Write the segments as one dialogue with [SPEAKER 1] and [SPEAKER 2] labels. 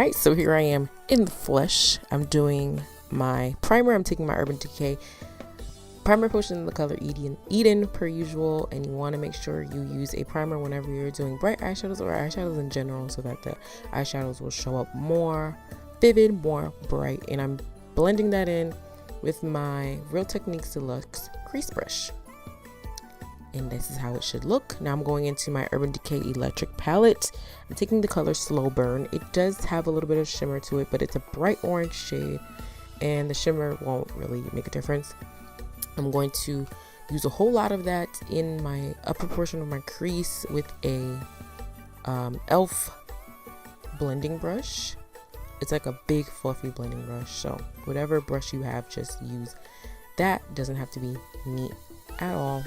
[SPEAKER 1] Alright, so here I am in the flesh. I'm doing my primer. I'm taking my Urban Decay primer potion in the color Eden per usual, and you want to make sure you use a primer whenever you're doing bright eyeshadows or eyeshadows in general, so that the eyeshadows will show up more vivid, more bright. And I'm blending that in with my Real Techniques Deluxe crease brush, and this is how it should look. Now I'm going into my Urban Decay Electric Palette. I'm taking the color Slow Burn. It does have a little bit of shimmer to it, but it's a bright orange shade, and the shimmer won't really make a difference. I'm going to use a whole lot of that in my upper portion of my crease with a e.l.f. blending brush. It's like a big fluffy blending brush, so whatever brush you have, just use that. Doesn't have to be neat at all.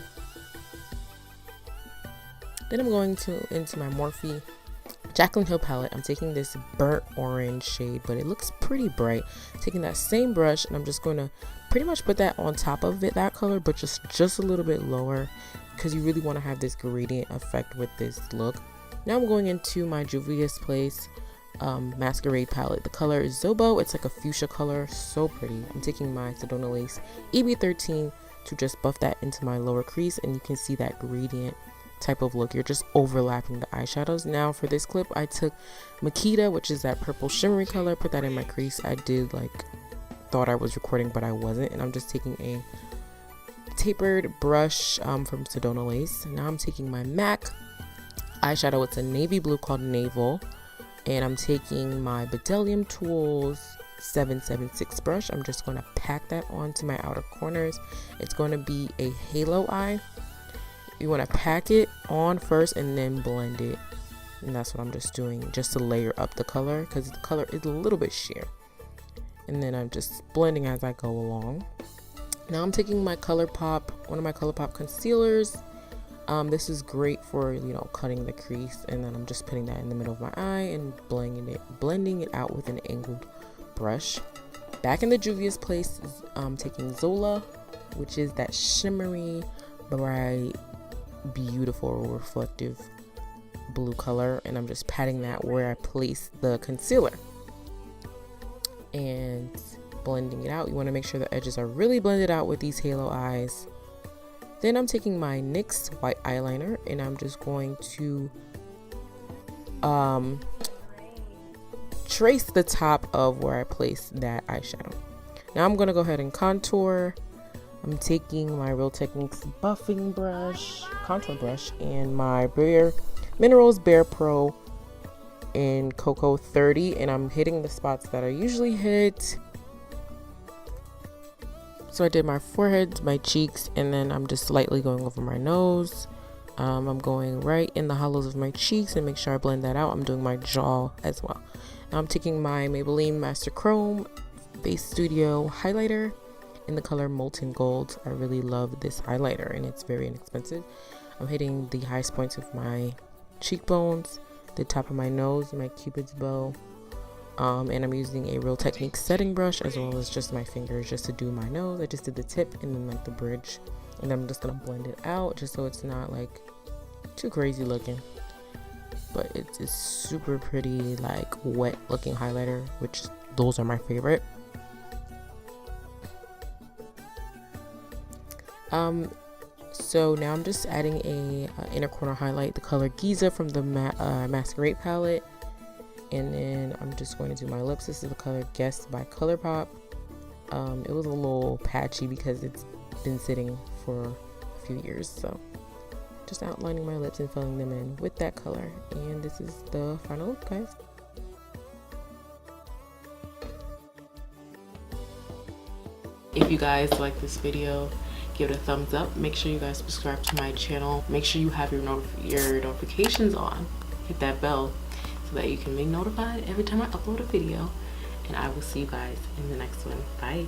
[SPEAKER 1] Then I'm going into my MorpheXJaclyn Hill palette. I'm taking this burnt orange shade, but it looks pretty bright. Taking that same brush, and I'm just going to pretty much put that on top of it, that color, but just a little bit lower, because you really want to have this gradient effect with this look. Now I'm going into my Juvia's Place Masquerade palette. The color is Zobo. It's like a fuchsia color, so pretty. I'm taking my Sedona Lace EB13 to just buff that into my lower crease, and you can see that gradient type of look. You're just overlapping the eyeshadows. Now for this clip, I took Makita, which is that purple shimmery color, put that in my crease. I did thought I was recording, but I wasn't, and I'm just taking a tapered brush from Sedona Lace. Now I'm taking my MAC eyeshadow. It's a navy blue called Navel, and I'm taking my Bedellium Tools 776 brush. I'm just going to pack that onto my outer corners. It's going to be a halo eye. You want to pack it on first and then blend it, and that's what I'm just doing, just to layer up the color, because the color is a little bit sheer. And then I'm just blending as I go along. Now I'm taking my ColourPop, one of my ColourPop concealers. This is great for, you know, cutting the crease, and then I'm just putting that in the middle of my eye and blending it out with an angled brush. Back in the Juvia's Place, I'm taking Zola, which is that shimmery, bright, beautiful, reflective blue color, and I'm just patting that where I place the concealer and blending it out. You want to make sure the edges are really blended out with these halo eyes. Then I'm taking my NYX White Eyeliner, and I'm just going to trace the top of where I placed that eyeshadow. Now I'm going to go ahead and contour. I'm taking my Real Techniques buffing brush, contour brush, and my Bare Minerals Bare Pro in Cocoa 30, and I'm hitting the spots that I usually hit. So I did my forehead, my cheeks, and then I'm just slightly going over my nose. I'm going right in the hollows of my cheeks and make sure I blend that out. I'm doing my jaw as well. Now I'm taking my Maybelline Master Chrome Base Studio highlighter in the color Molten Gold. I really love this highlighter, and it's very inexpensive. I'm hitting the highest points of my cheekbones, the top of my nose, my cupid's bow, and I'm using a Real Techniques setting brush as well as just my fingers just to do my nose. I just did the tip and then the bridge, and then I'm just gonna blend it out just so it's not too crazy looking, but it's super pretty, wet looking highlighter, which those are my favorite. So now I'm just adding a inner corner highlight, the color Giza from the Masquerade palette, and then I'm just going to do my lips. This is the color Guess by ColourPop. It was a little patchy because it's been sitting for a few years, so just outlining my lips and filling them in with that color, and this is the final look, guys. If you guys like this video, give it a thumbs up. Make sure you guys subscribe to my channel. Make sure you have your notifications on. Hit that bell so that you can be notified every time I upload a video. And I will see you guys in the next one. Bye.